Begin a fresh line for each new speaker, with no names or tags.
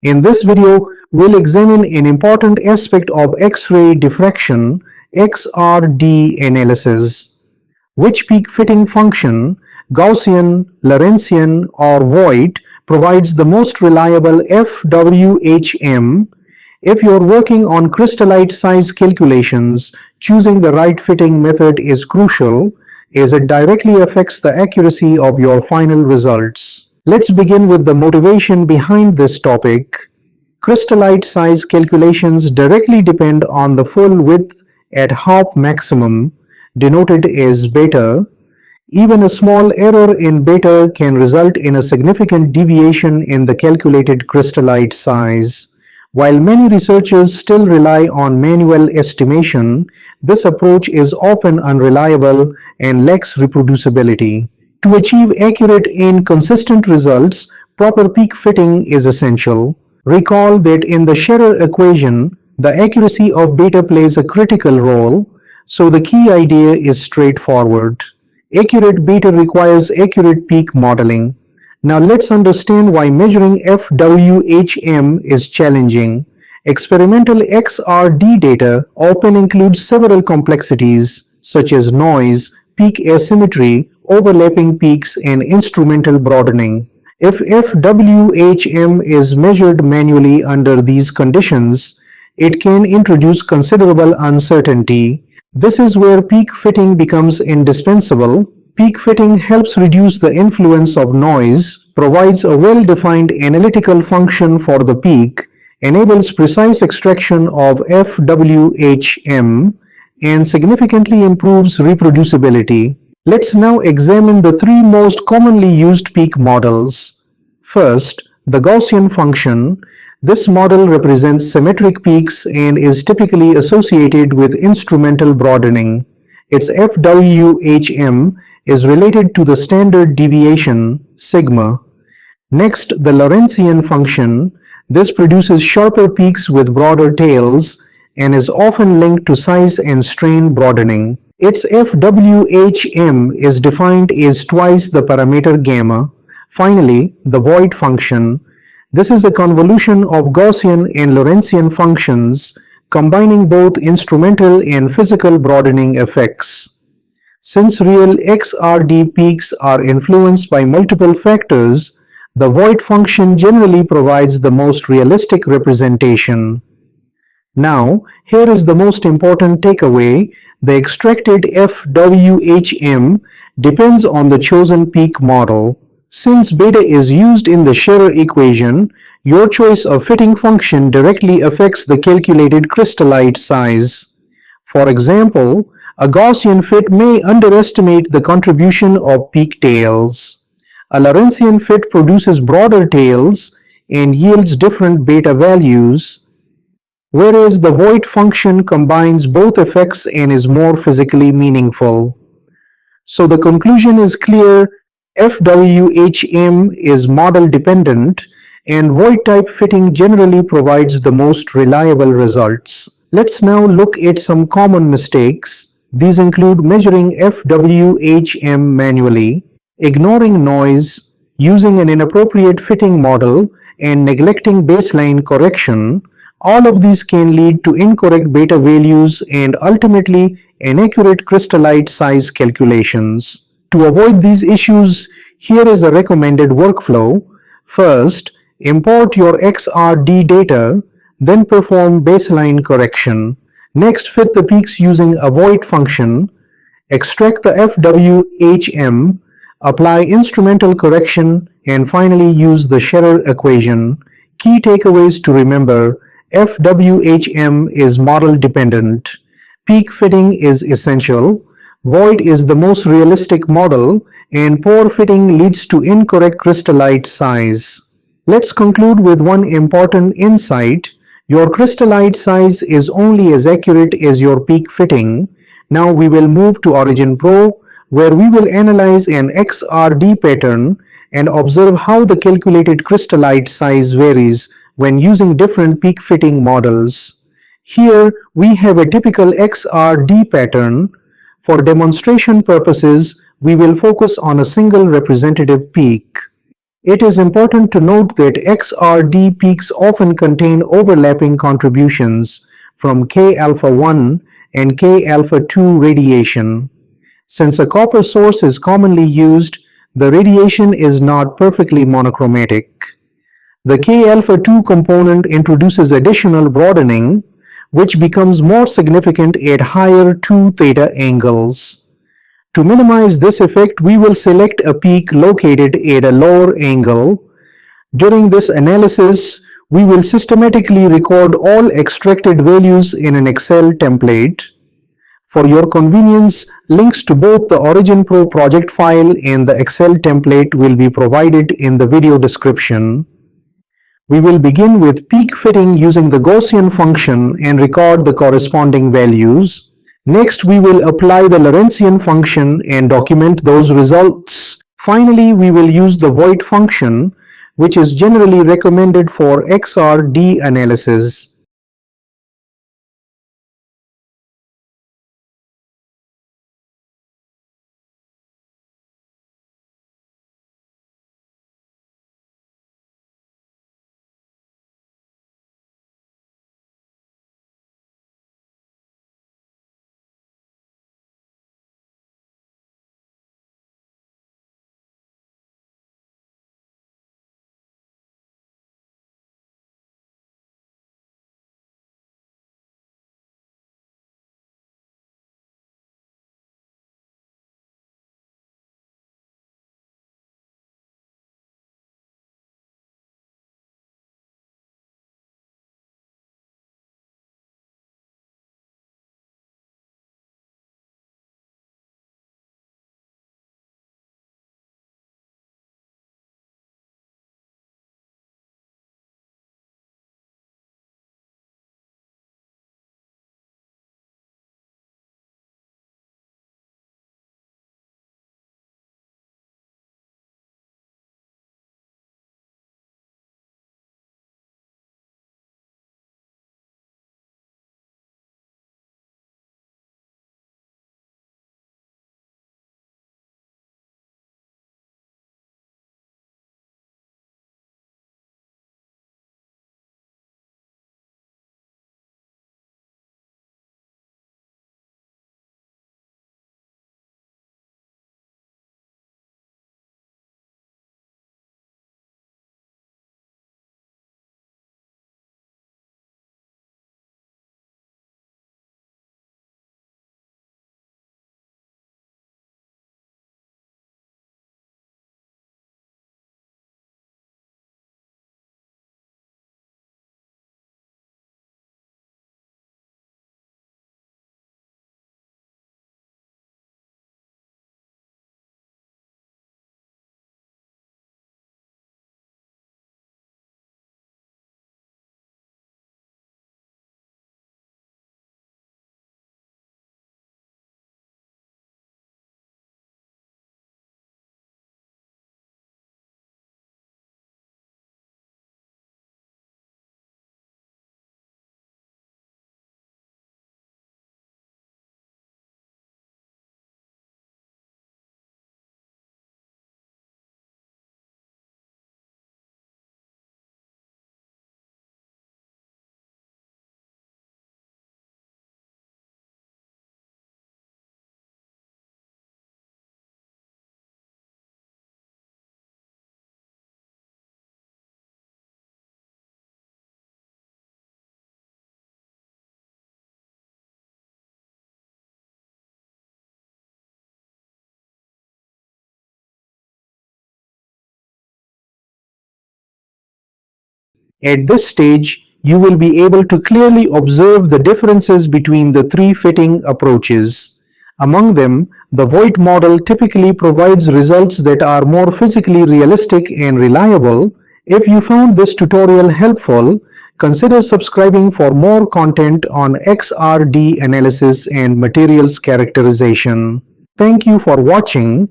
In this video, we'll examine an important aspect of X-ray diffraction, XRD analysis. Which peak fitting function, Gaussian, Lorentzian, or Voigt, provides the most reliable FWHM? If you're working on crystallite size calculations, choosing the right fitting method is crucial, as it directly affects the accuracy of your final results. Let's begin with the motivation behind this topic. Crystallite size calculations directly depend on the full width at half maximum, denoted as beta. Even a small error in beta can result in a significant deviation in the calculated crystallite size. While many researchers still rely on manual estimation, this approach is often unreliable and lacks reproducibility. To achieve accurate and consistent results, proper peak fitting is essential. Recall that in the Scherrer equation, the accuracy of beta plays a critical role, so the key idea is straightforward. Accurate beta requires accurate peak modeling. Now let's understand why measuring FWHM is challenging. Experimental XRD data often includes several complexities such as noise, peak asymmetry, overlapping peaks, and instrumental broadening. If FWHM is measured manually under these conditions, it can introduce considerable uncertainty. This is where peak fitting becomes indispensable. Peak fitting helps reduce the influence of noise, provides a well-defined analytical function for the peak, enables precise extraction of FWHM, and significantly improves reproducibility. Let's now examine the three most commonly used peak models. First, the Gaussian function. This model represents symmetric peaks and is typically associated with instrumental broadening. Its FWHM is related to the standard deviation, sigma. Next, the Lorentzian function. This produces sharper peaks with broader tails and is often linked to size and strain broadening. Its FWHM is defined as twice the parameter gamma. Finally, the Voigt function. This is a convolution of Gaussian and Lorentzian functions, combining both instrumental and physical broadening effects. Since real XRD peaks are influenced by multiple factors, the Voigt function generally provides the most realistic representation. Now, here is the most important takeaway. The extracted FWHM depends on the chosen peak model. Since beta is used in the Scherrer equation, your choice of fitting function directly affects the calculated crystallite size. For example, a Gaussian fit may underestimate the contribution of peak tails. A Lorentzian fit produces broader tails and yields different beta values, whereas the Voigt function combines both effects and is more physically meaningful. So the conclusion is clear. FWHM is model dependent and Voigt type fitting generally provides the most reliable results. Let's now look at some common mistakes. These include measuring FWHM manually, ignoring noise, using an inappropriate fitting model, and neglecting baseline correction. All of these can lead to incorrect beta values and ultimately inaccurate crystallite size calculations. To avoid these issues, here is a recommended workflow. First, import your XRD data, then perform baseline correction. Next, fit the peaks using a Voigt function, extract the FWHM, apply instrumental correction, and finally use the Scherrer equation. Key takeaways to remember: FWHM is model dependent. Peak fitting is essential. Voigt is the most realistic model, and poor fitting leads to incorrect crystallite size. Let's conclude with one important insight. Your crystallite size is only as accurate as your peak fitting. Now we will move to OriginPro, where we will analyze an XRD pattern and observe how the calculated crystallite size varies when using different peak fitting models. Here we have a typical XRD pattern. For demonstration purposes, we will focus on a single representative peak. It is important to note that XRD peaks often contain overlapping contributions from Kα₁ and Kα₂ radiation. Since a copper source is commonly used, the radiation is not perfectly monochromatic. The Kα₂ component introduces additional broadening, which becomes more significant at higher 2θ angles. To minimize this effect, we will select a peak located at a lower angle. During this analysis, we will systematically record all extracted values in an Excel template. For your convenience, links to both the OriginPro project file and the Excel template will be provided in the video description. We will begin with peak fitting using the Gaussian function and record the corresponding values. Next, we will apply the Lorentzian function and document those results. Finally, we will use the Voigt function, which is generally recommended for XRD analysis. At this stage, you will be able to clearly observe the differences between the three fitting approaches. Among them, the Voigt model typically provides results that are more physically realistic and reliable. If you found this tutorial helpful, consider subscribing for more content on XRD analysis and materials characterization. Thank you for watching.